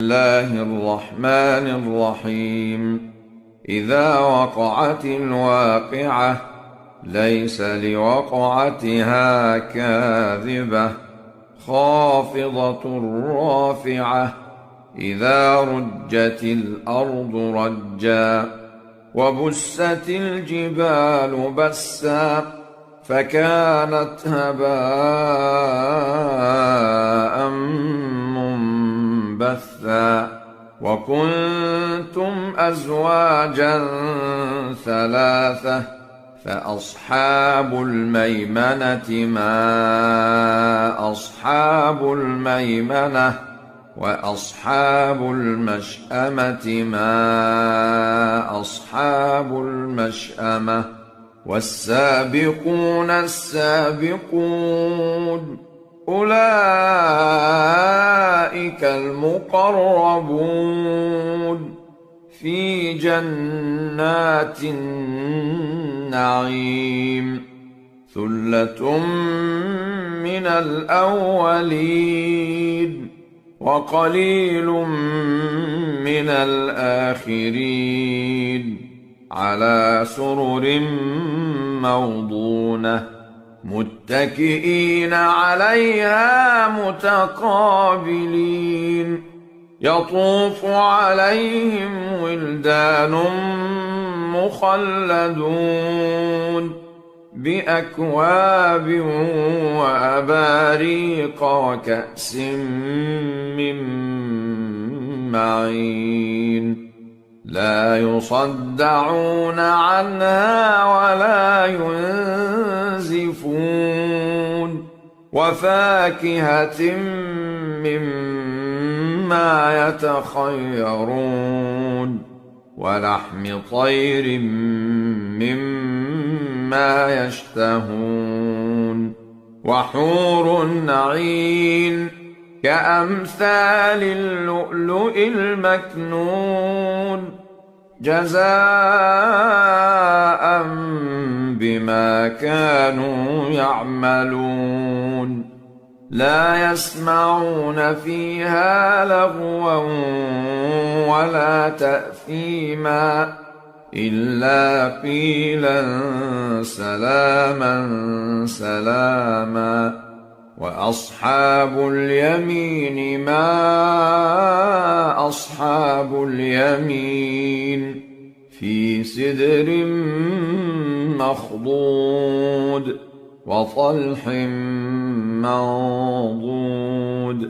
الله الرحمن الرحيم. إذا وقعت الواقعة ليس لوقعتها كاذبة خافضة رافعة. إذا رجت الأرض رجا وبست الجبال بسا فكانت هباء منبثا. وكنتم أزواجا ثلاثة فأصحاب الميمنة ما أصحاب الميمنة وأصحاب المشأمة ما أصحاب المشأمة. والسابقون السابقون أولئك المقربون في جنات النعيم. ثلة من الأولين وقليل من الآخرين. على سرر موضونة متكئين عليها متقابلين. يطوف عليهم ولدان مخلدون بأكواب وأباريق وكأس من معين. لا يصدعون عنها ولا ينزفون. وفاكهة مما يتخيرون ولحم طير مما يشتهون. وحور عين كأمثال اللؤلؤ المكنون جزاء بما كانوا يعملون. لا يسمعون فيها لغوا ولا تأثيما إلا قيلا سلاما سلاما. وأصحاب اليمين ما أصحاب اليمين في سدر مخضود وطلح منضود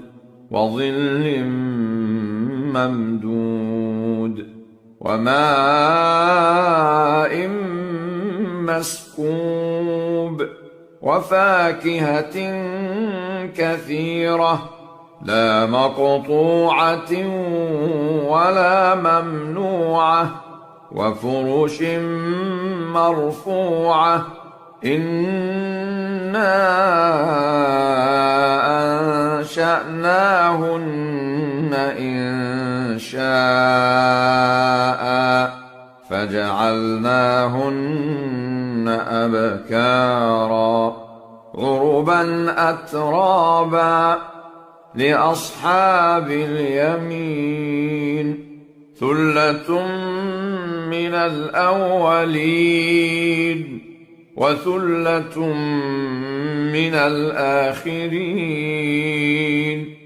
وظل ممدود وماء مسكوب وفاكهة كثيرة لا مقطوعة ولا ممنوعة وفرش مرفوعة. إنا أنشأناهن إنشاء فجعلناهن أبكارا عربا أترابا لأصحاب اليمين. ثلة من الأولين وثلة من الآخرين.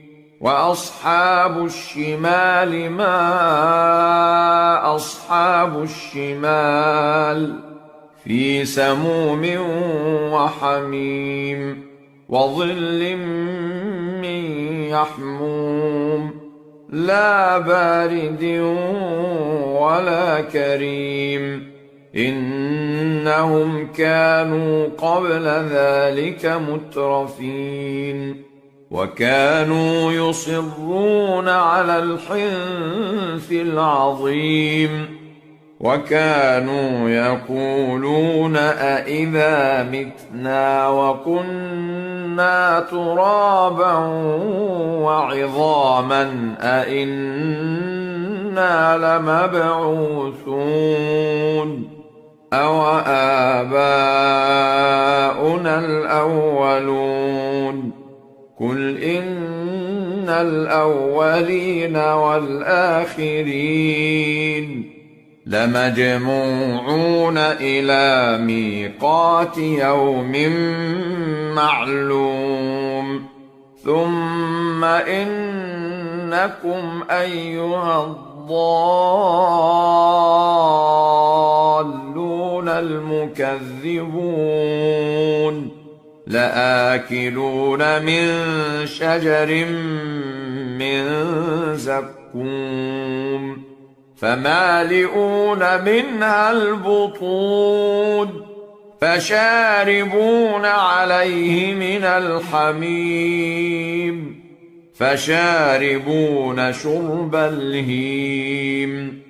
وأصحاب الشمال ما أصحاب الشمال في سموم وحميم وظل من يحموم لا بارد ولا كريم. إنهم كانوا قبل ذلك مترفين وكانوا يصرون على الحنث العظيم. وكانوا يقولون أإذا متنا وكنا ترابا وعظاما أإنا لمبعوثون أوآباؤنا الأولون. قل إن الأولين والآخرين لمجموعون إلى ميقات يوم معلوم ثم إنكم أيها الضالون المكذبون لآكلون من شجر من زقوم فمالئون منها البطون فشاربون عليه من الحميم فشاربون شرب الهيم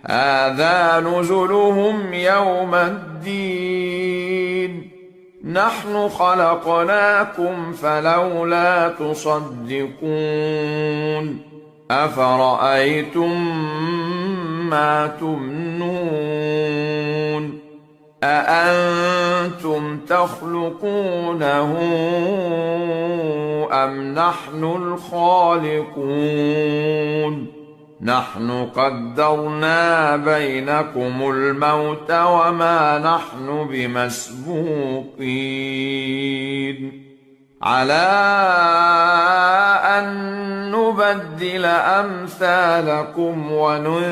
هذا نزلهم يوم الدين نحن خلقناكم فلولا تصدقون أفرأيتم ما تمنون أأنتم تخلقونه أم نحن الخالقون نحن قدرنا بينكم الموت وما نحن بمسبوقين على أن نبدل أمثالكم وننشئكم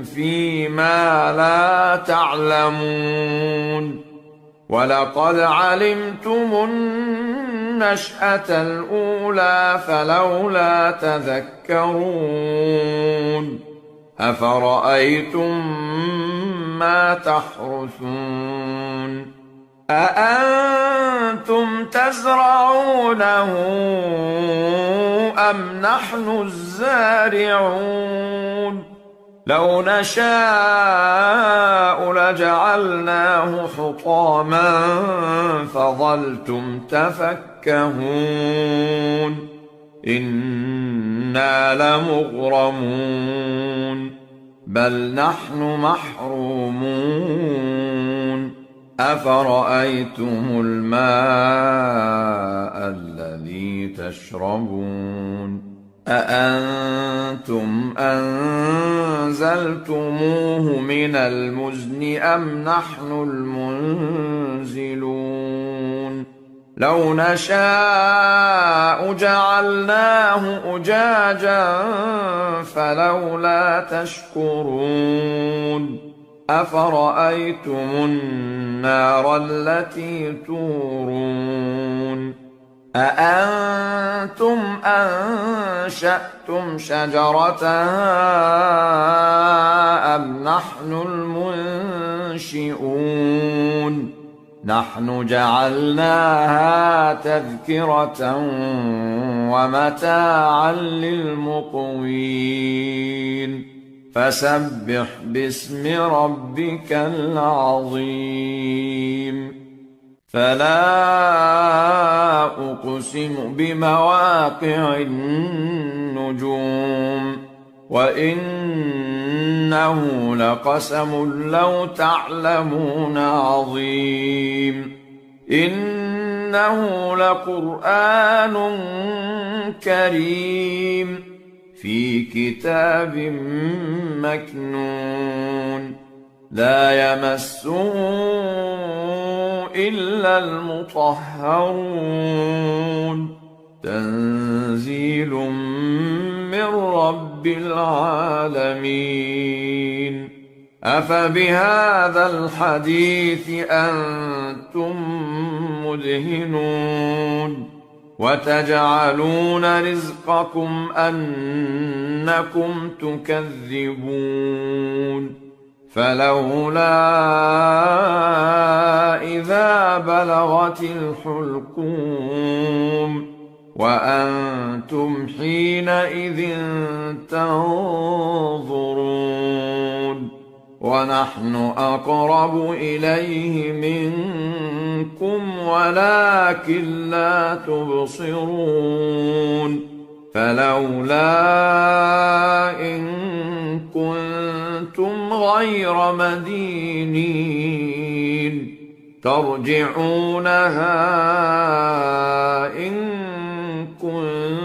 فيما لا تعلمون ولقد علمتم النشأة الأولى فلولا تذكرون أفرأيتم ما تحرثون أأنتم تزرعونه أم نحن الزارعون لو نشاء لجعلناه حطاما فظلتم تفكهون إنا لمغرمون بل نحن محرومون أفرأيتم الماء الذي تشربون أأنتم أنزلتموه من المزن أم نحن المنزلون لو نشاء جعلناه أجاجا فلولا تشكرون أفرأيتم النار التي تورون أأنتم أنشأتم شجرتها أم نحن المنشئون نحن جعلناها تذكرة ومتاعا للمقوين فسبح باسم ربك العظيم فلا أقسم بمواقع النجوم وإنه لقسم لو تعلمون عظيم إنه لقرآن كريم في كتاب مكنون لا يمسه إلا المطهرون تنزيل من رب العالمين أفبهذا الحديث أنتم مدهنون وتجعلون رزقكم أنكم تكذبون فلولا إذا بلغت الحلقوم وأنتم حينئذ تنظرون ونحن أقرب إليه منكم ولكن لا تبصرون فلولا إن كنتم غير مدينين ترجعونها إن كنتم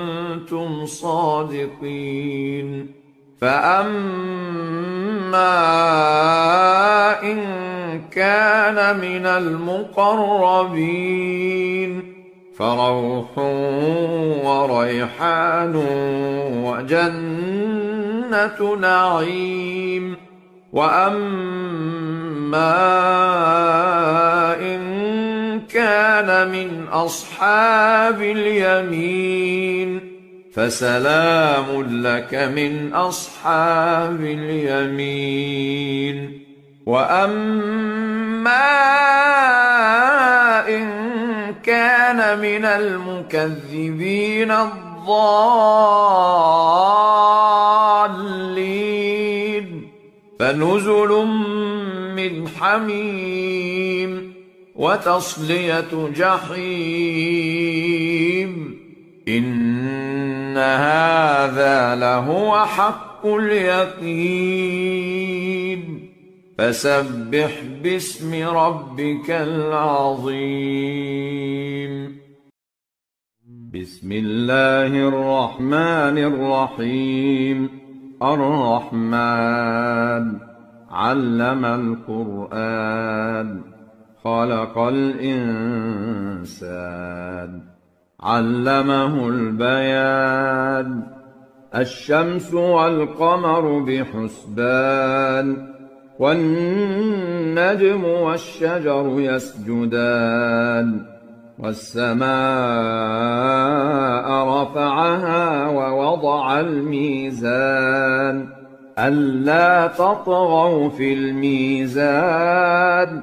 كنتم صادقين. فأما إن كان من المقربين فروح وريحان وجنة نعيم. وأما إن كان من أصحاب اليمين فسلام لك من أصحاب اليمين. وأما إن كان من المكذبين الضالين فنزل من حميم وتصلية جحيم. إن هذا لهو حق اليقين. فسبح باسم ربك العظيم. بسم الله الرحمن الرحيم. الرحمن علم القرآن خلق الإنسان علمه البيان. الشمس والقمر بحسبان والنجم والشجر يسجدان. والسماء رفعها ووضع الميزان ألا تطغوا في الميزان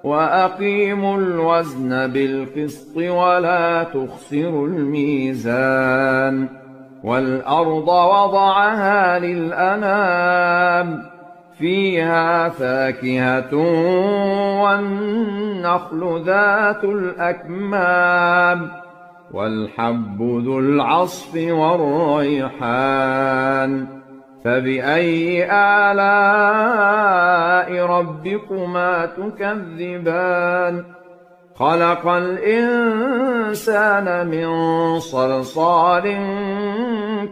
وأقيموا الوزن بالقسط ولا تخسروا الميزان. والأرض وضعها للأنام فيها فاكهة والنخل ذات الأكمام والحب ذو العصف والريحان. فبأي آلاء ربكما تكذبان؟ خلق الإنسان من صلصال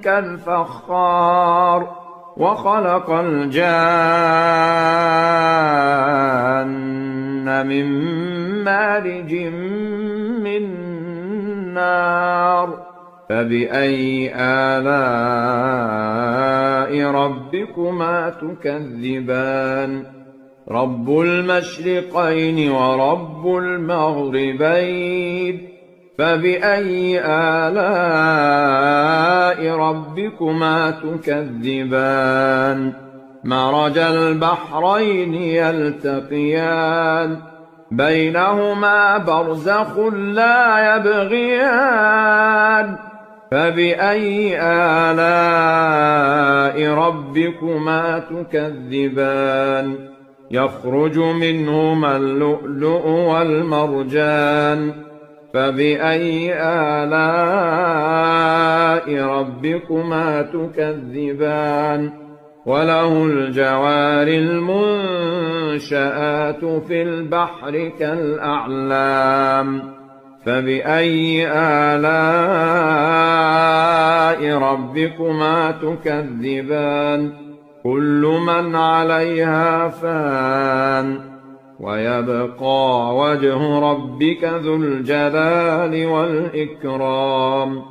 كالفخار وخلق الجان من مارج من نار. فبأي آلاء ربكما تكذبان؟ رب المشرقين ورب المغربين. فبأي آلاء ربكما تكذبان؟ مرج البحرين يلتقيان بينهما برزخ لا يبغيان. فبأي آلاء ربكما تكذبان؟ يخرج منهما اللؤلؤ والمرجان. فبأي آلاء ربكما تكذبان؟ وله الجوار المنشآت في البحر كالأعلام. فبأي آلاء ربكما تكذبان؟ كل من عليها فان ويبقى وجه ربك ذو الجلال والإكرام.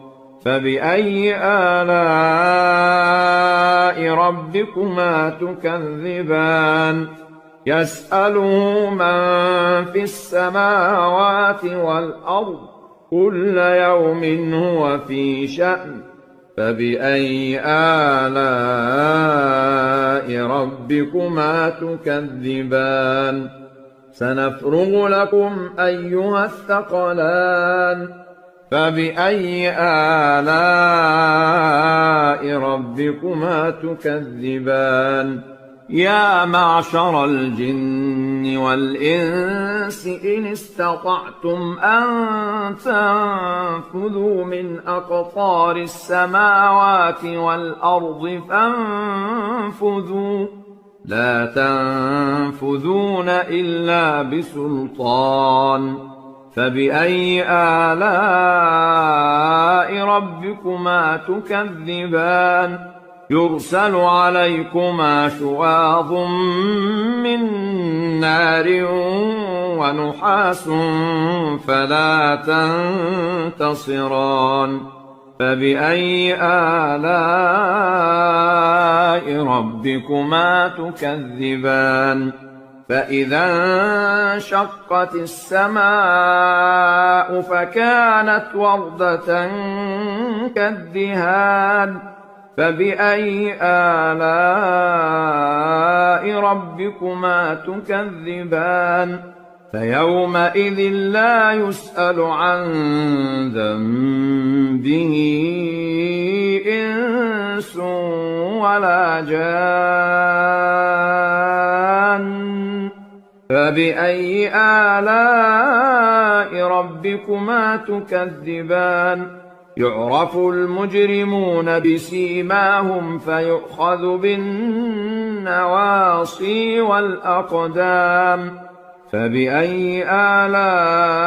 فبأي آلاء ربكما تكذبان؟ يسأله من في السماوات والأرض كل يوم هو في شأن. فبأي آلاء ربكما تكذبان؟ سنفرغ لكم أيها الثقلان. فبأي آلاء ربكما تكذبان؟ يا معشر الجن والإنس إن استطعتم أن تنفذوا من أقطار السماوات والأرض فانفذوا لا تنفذون إلا بسلطان. فبأي آلاء ربكما تكذبان يرسل عليكما شواظ من نار ونحاس فلا تنتصران فبأي آلاء ربكما تكذبان فإذا انشقت السماء فكانت وردة كالدهان فبأي آلاء ربكما تكذبان فيومئذ لا يسأل عن ذنبه إنس ولا جان فبأي آلاء ربكما تكذبان يعرف المجرمون بسيماهم فيؤخذ بالنواصي والأقدام فبأي آلاء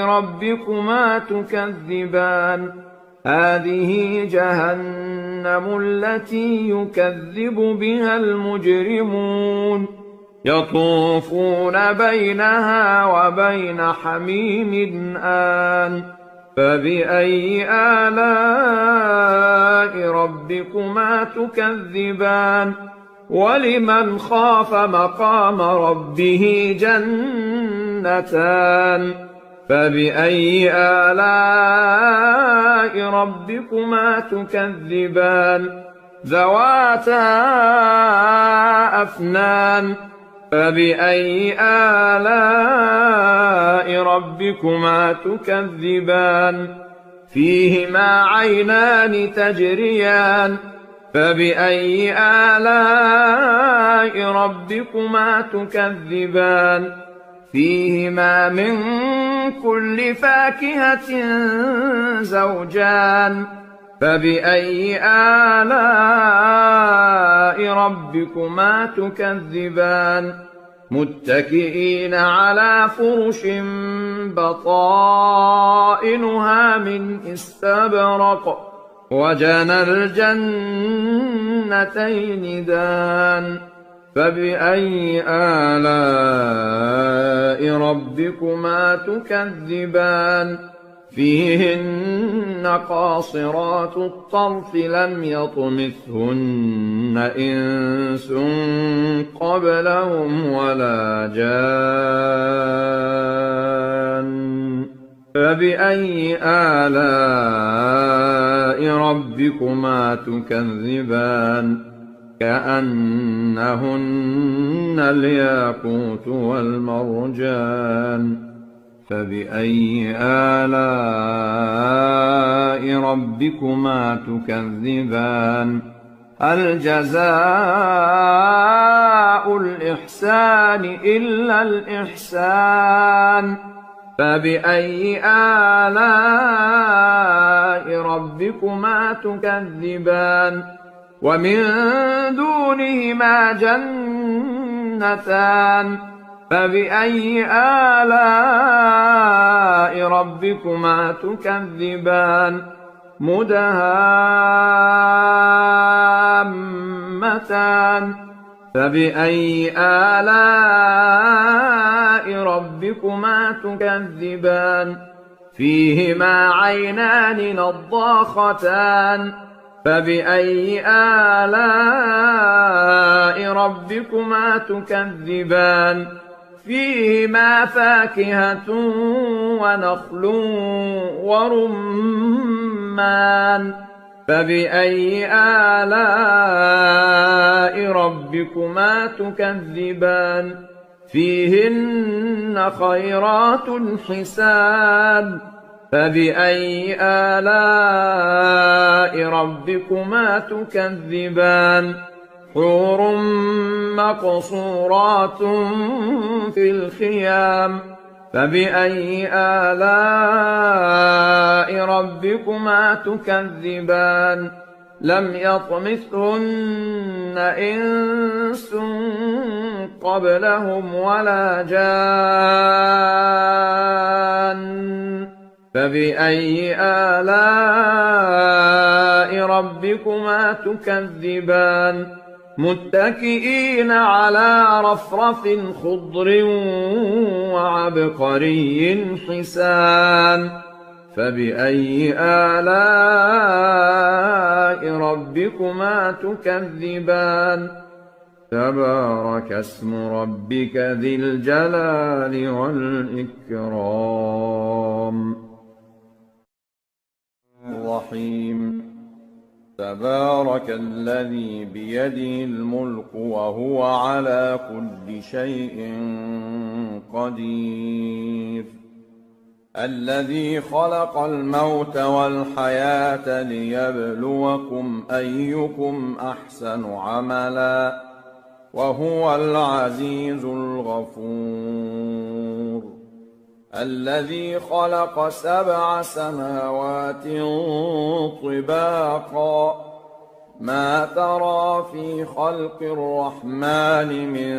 ربكما تكذبان هذه جهنم التي يكذب بها المجرمون يطوفون بينها وبين حميم آن فبأي آلاء ربكما تكذبان ولمن خاف مقام ربه جنتان فبأي آلاء ربكما تكذبان ذواتا أفنان فبأي آلاء ربكما تكذبان فيهما عينان تجريان فبأي آلاء ربكما تكذبان فيهما من كل فاكهة زوجان فبأي آلاء ربكما تكذبان متكئين على فرش بطائنها من استبرق وجنى الجنتين دان فبأي آلاء ربكما تكذبان فيهن قاصرات الطرف لم يطمثهن إنس قبلهم ولا جان فبأي آلاء ربكما تكذبان كأنهن الياقوت والمرجان فبأي آلاء ربكما تكذبان هل جزاء الإحسان إلا الإحسان فبأي آلاء ربكما تكذبان ومن دونهما جنتان فبأي آلاء ربكما تكذبان مدهامتان فبأي آلاء ربكما تكذبان فيهما عينان نضاختان فبأي آلاء ربكما تكذبان فيهما فاكهة ونخل ورمان فبأي آلاء ربكما تكذبان فيهن خيرات حسان فبأي آلاء ربكما تكذبان حور مقصورات في الخيام فبأي آلاء ربكما تكذبان لم يطمثهن إنس قبلهم ولا جان فبأي آلاء ربكما تكذبان متكئين على رفرف خضر وعبقري حسان فبأي آلاء ربكما تكذبان تبارك اسم ربك ذي الجلال والإكرام الرحيم تبارك الذي بيده الملك وهو على كل شيء قدير الذي خلق الموت والحياة ليبلوكم أيكم أحسن عملا وهو العزيز الغفور الذي خلق 7 سماوات طباقا ما ترى في خلق الرحمن من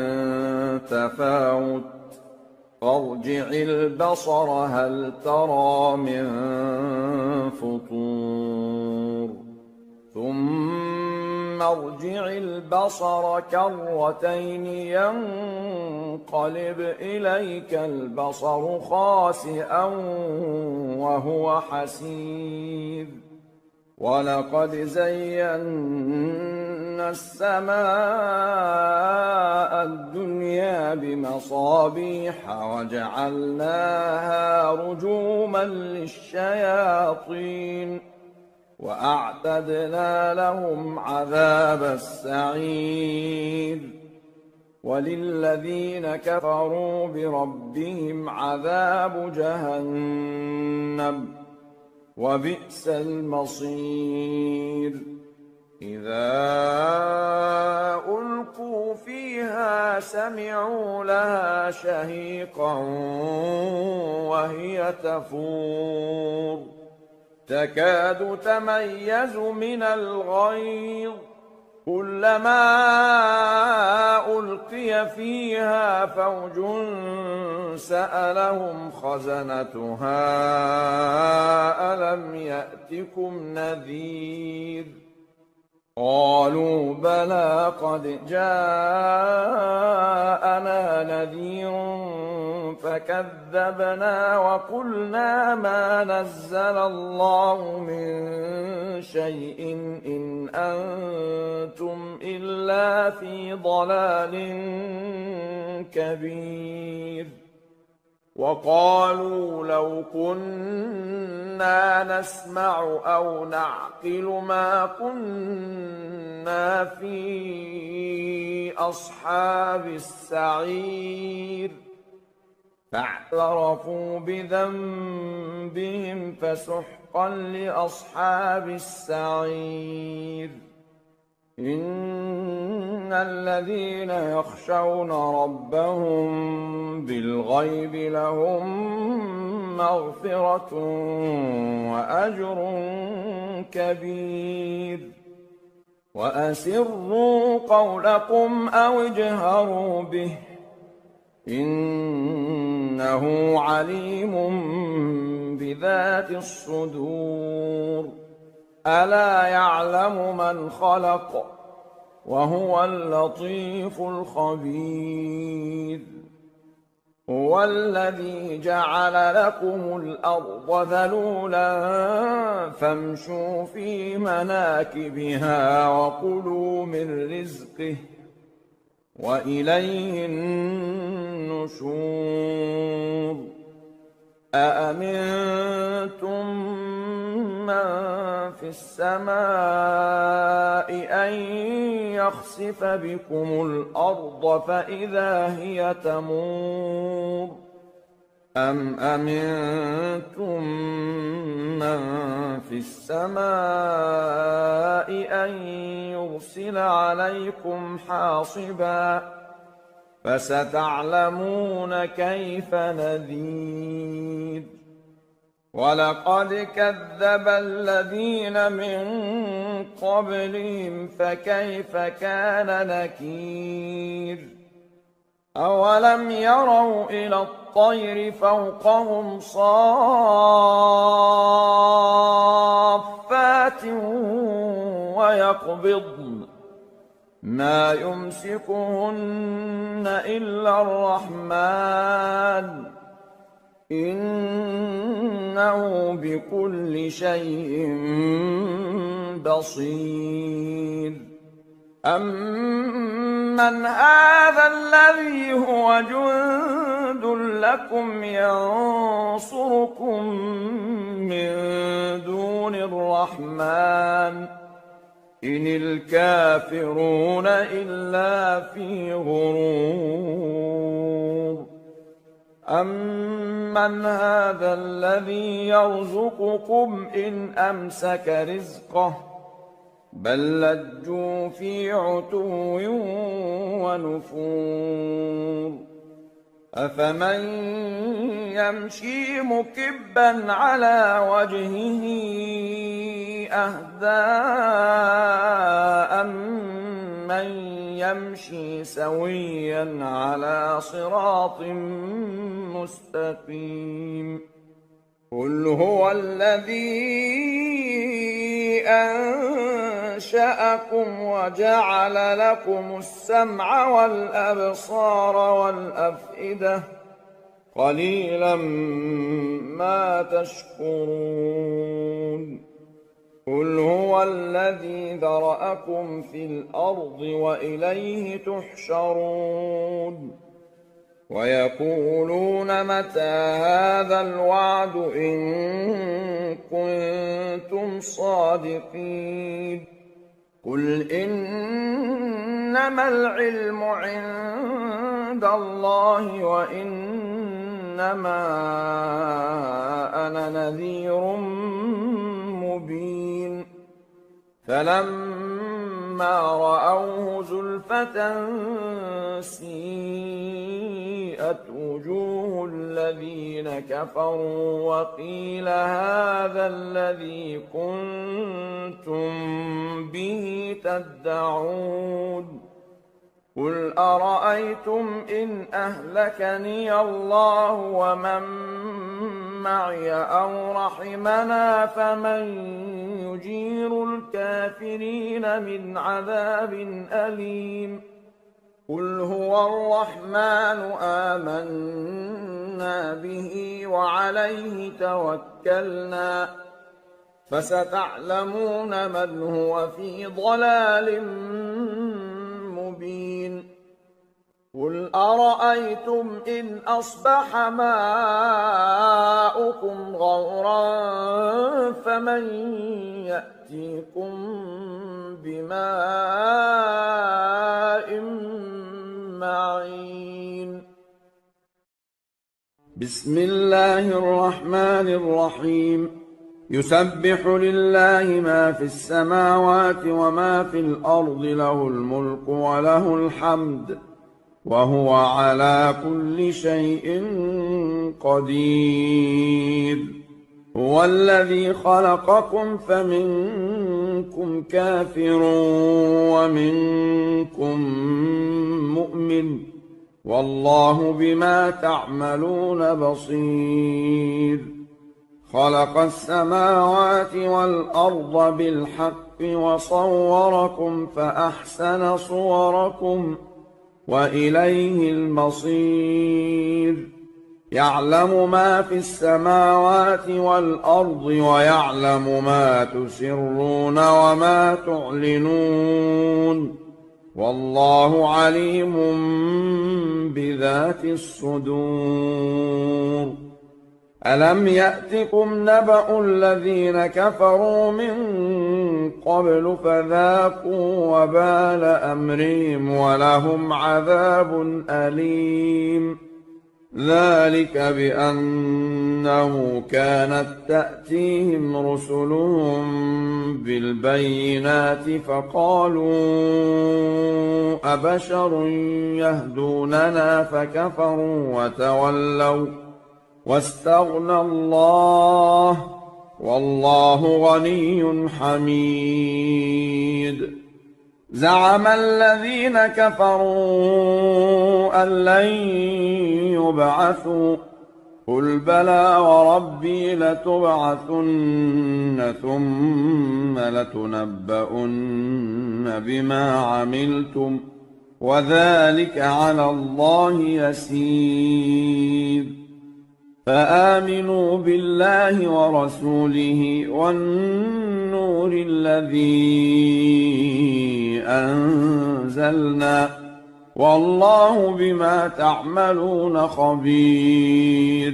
تفاوت فارجع البصر هل ترى من فطور ثم ارجع البصر كرتين ينقلب إليك البصر خاسئا وهو حسير ولقد زينا السماء الدنيا بمصابيح وجعلناها رجوما للشياطين وأعتدنا لهم عذاب السعير وللذين كفروا بربهم عذاب جهنم وبئس المصير إذا ألقوا فيها سمعوا لها شهيقا وهي تفور تكاد تميز من الغيظ كلما ألقي فيها فوج سألهم خزنتها ألم يأتكم نذير قالوا بلى قد جاءنا نذير فكذبنا وقلنا ما نزل الله من شيء إن أنتم إلا في ضلال كبير وقالوا لو كنا نسمع أو نعقل ما كنا في أصحاب السعير فاعترفوا بذنبهم فسحقا لأصحاب السعير إن الذين يخشون ربهم بالغيب لهم مغفرة وأجر كبير وأسروا قولكم أو اجهروا به إنه عليم بذات الصدور ألا يعلم من خلق وهو اللطيف الخبير هو الذي جعل لكم الأرض ذلولا فامشوا في مناكبها وكلوا من رزقه وإليه النشور أأمنتم من في السماء أن يخسف بكم الأرض فإذا هي تمور أم أمنتم من في السماء أن يرسل عليكم حاصبا فستعلمون كيف نذير ولقد كذب الذين من قبلهم فكيف كان نكير أولم يروا إلى الطير فوقهم صافات ويقبضن ما يمسكهن إلا الرحمن إنه بكل شيء بصير أمن هذا الذي هو جند لكم ينصركم من دون الرحمن إن الكافرون إلا في غرور أمن هذا الذي يرزقكم إن أمسك رزقه بل لجوا في عتو ونفور أفمن يمشي مكبا على وجهه أهدى أمن يمشي سويا على صراط مستقيم قل هو الذي أنشأكم وجعل لكم السمع والأبصار والأفئدة قليلا ما تشكرون قل هو الذي ذرأكم في الأرض وإليه تحشرون ويقولون متى هذا الوعد إن كنتم صادقين قل إنما العلم عند الله وإنما أنا نذير مبين فلما رأوه زلفة سيئت وجوه الذين كفروا وقيل هذا الذي كنتم به تدعون قل أرأيتم إن أهلكني الله ومن معي أو رحمنا فمن يجير الكافرين من عذاب أليم قل هو الرحمن آمنا به وعليه توكلنا فستعلمون من هو في ضلال مبين قل أرأيتم إن أصبح ماؤكم غورا فمن يأتيكم بماء معين بسم الله الرحمن الرحيم يسبح لله ما في السماوات وما في الأرض له الملك وله الحمد وهو على كل شيء قدير هو الذي خلقكم فمنكم كافر ومنكم مؤمن والله بما تعملون بصير خلق السماوات والأرض بالحق وصوركم فأحسن صوركم وإليه المصير يعلم ما في السماوات والأرض ويعلم ما تسرون وما تعلنون والله عليم بذات الصدور ألم يأتكم نبأ الذين كفروا من قبل فذاقوا وبال أمرهم ولهم عذاب أليم ذلك بأنه كانت تأتيهم رسلهم بالبينات فقالوا أبشر يهدوننا فكفروا وتولوا واستغنى الله والله غني حميد. زعم الذين كفروا أن لن يبعثوا قل بلى وربي لتبعثن ثم لتنبؤن بما عملتم وذلك على الله يسير. فآمنوا بالله ورسوله والنور الذي أنزلنا والله بما تعملون خبير.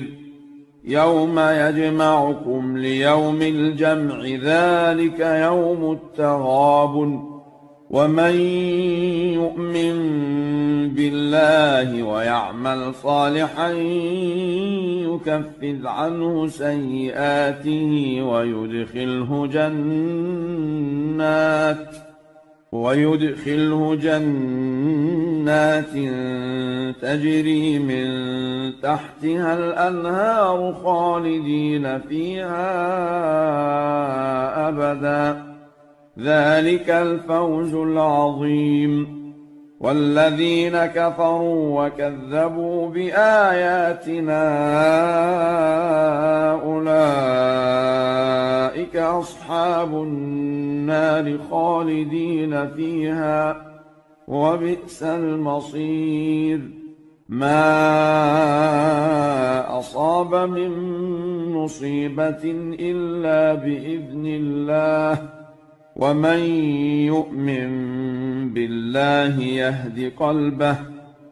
يوم يجمعكم ليوم الجمع ذلك يوم التغابن. ومن يؤمن بالله ويعمل صالحا يكفر عنه سيئاته ويدخله جنات تجري من تحتها الأنهار خالدين فيها أبدا ذلك الفوز العظيم. والذين كفروا وكذبوا بآياتنا أولئك أصحاب النار خالدين فيها وبئس المصير. ما أصاب من مصيبة إلا بإذن الله ومن يؤمن بالله يهد قلبه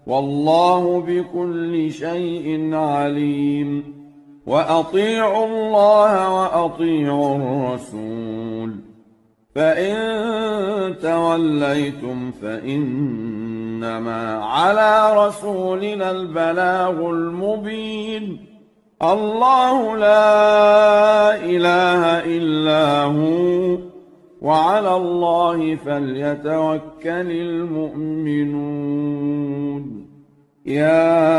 والله بكل شيء عليم. وأطيعوا الله وأطيعوا الرسول فإن توليتم فإنما على رسولنا البلاغ المبين. الله لا إله إلا هو وعلى الله فليتوكل المؤمنون. يا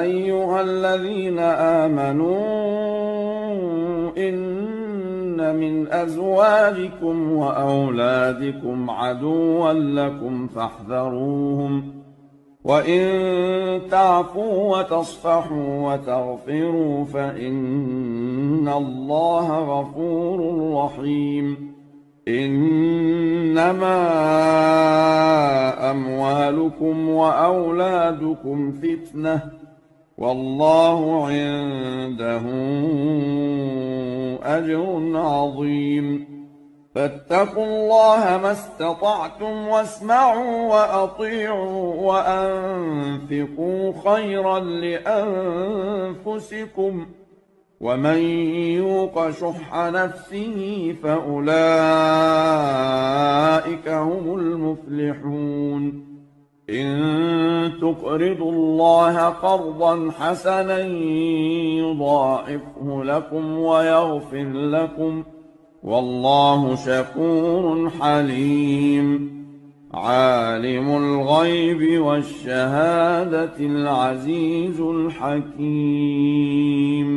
أيها الذين آمنوا إن من أزواجكم وأولادكم عدوا لكم فاحذروهم وإن تعفوا وتصفحوا وتغفروا فإن الله غفور رحيم. إنما أموالكم وأولادكم فتنة والله عنده أجر عظيم. فاتقوا الله ما استطعتم واسمعوا وأطيعوا وأنفقوا خيرا لأنفسكم ومن يوق شح نفسه فأولئك هم المفلحون. إن تقرضوا الله قرضا حسنا يضاعفه لكم ويغفر لكم والله شكور حليم. عالم الغيب والشهادة العزيز الحكيم.